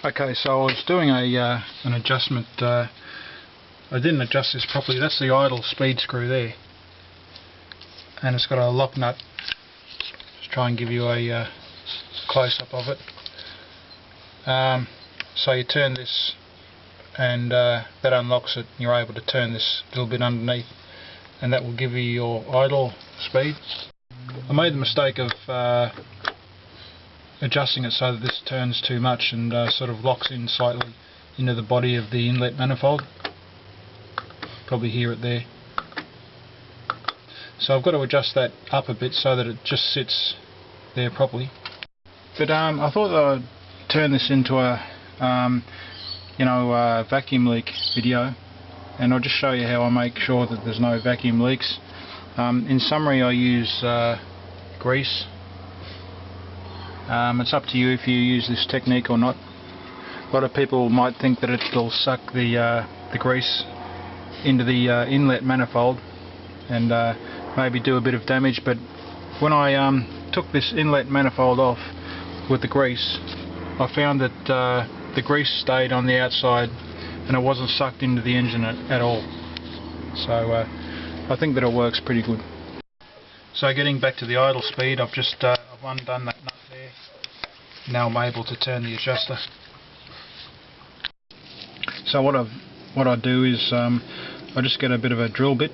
Okay, so I was doing an adjustment. I didn't adjust this properly. That's the idle speed screw there, and it's got a lock nut. Just try and give you a close-up of it. So you turn this, and that unlocks it. And you're able to turn this little bit underneath, and that will give you your idle speed. I made the mistake of adjusting it so that this turns too much and sort of locks in slightly into the body of the inlet manifold. Probably hear it there. So I've got to adjust that up a bit so that it just sits there properly. But I thought I'd turn this into a vacuum leak video, and I'll just show you how I make sure that there's no vacuum leaks. In summary, I use grease. It's up to you if you use this technique or not. A lot of people might think that it'll suck the grease into the inlet manifold and maybe do a bit of damage, but when I took this inlet manifold off with the grease, I found that the grease stayed on the outside and it wasn't sucked into the engine at all. So I think that it works pretty good. So getting back to the idle speed, I've just I've undone that nut there. Now I'm able to turn the adjuster. So what I do is I just get a bit of a drill bit,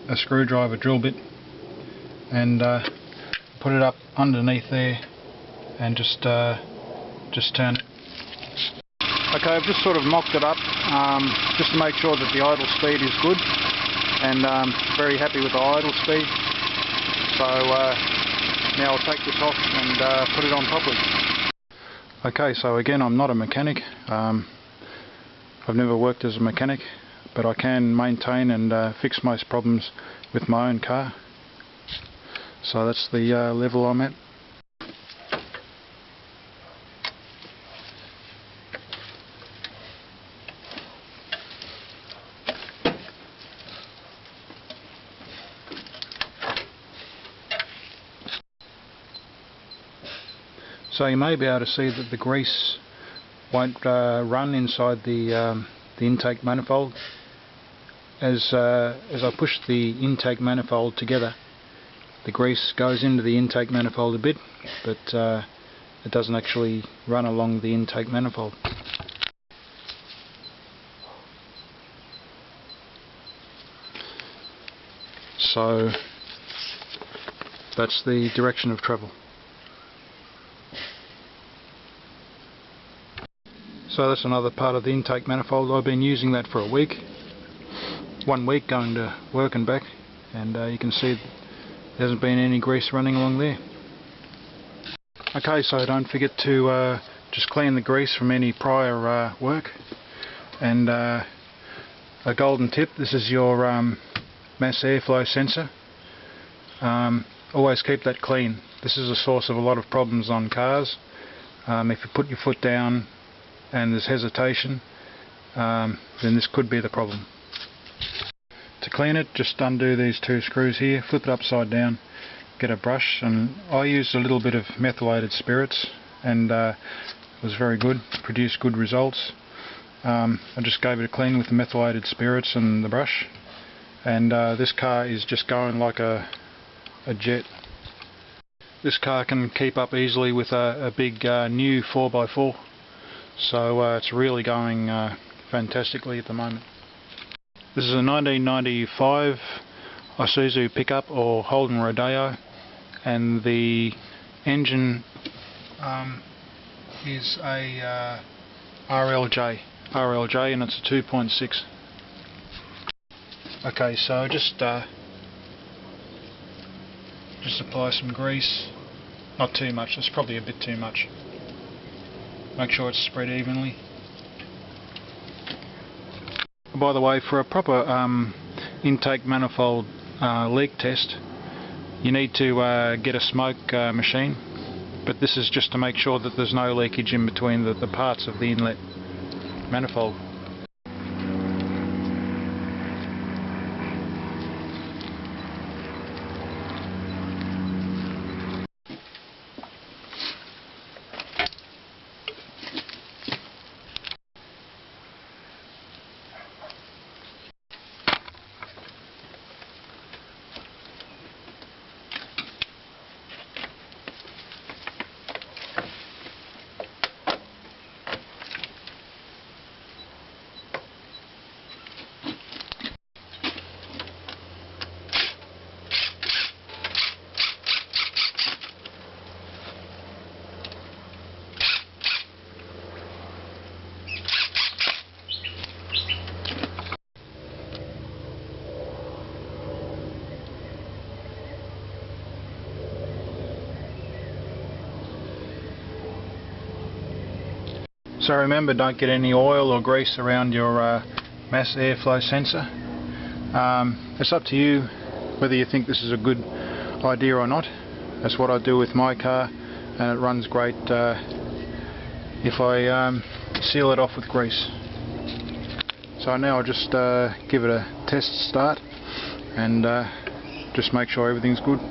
a screwdriver drill bit, and put it up underneath there and just turn it. Okay, I've just sort of mocked it up just to make sure that the idle speed is good, and very happy with the idle speed. So now I'll take this off and put it on properly. Okay, so again, I'm not a mechanic. I've never worked as a mechanic, but I can maintain and fix most problems with my own car. So that's the level I'm at. So you may be able to see that the grease won't run inside the intake manifold. As I push the intake manifold together, the grease goes into the intake manifold a bit, but it doesn't actually run along the intake manifold. So that's the direction of travel. So that's another part of the intake manifold. I've been using that for a week. 1 week going to work and back, and you can see there hasn't been any grease running along there. Okay, so don't forget to just clean the grease from any prior work. And a golden tip, this is your mass airflow sensor. Always keep that clean. This is a source of a lot of problems on cars. If you put your foot down and there's hesitation, then this could be the problem. To clean it, just undo these 2 screws here, flip it upside down, get a brush, and I used a little bit of methylated spirits, and it was very good, produced good results. I just gave it a clean with the methylated spirits and the brush, and this car is just going like a jet. This car can keep up easily with a big new 4x4. So it's really going fantastically at the moment. This is a 1995 Isuzu pickup or Holden Rodeo, and the engine is a RLJ, and it's a 2.6. Okay, so just apply some grease. Not too much. That's probably a bit too much. Make sure it's spread evenly. By the way, for a proper intake manifold leak test, you need to get a smoke machine, but this is just to make sure that there's no leakage in between the parts of the inlet manifold. So remember, don't get any oil or grease around your mass airflow sensor. It's up to you whether you think this is a good idea or not. That's what I do with my car, and it runs great if I seal it off with grease. So now I'll just give it a test start and just make sure everything's good.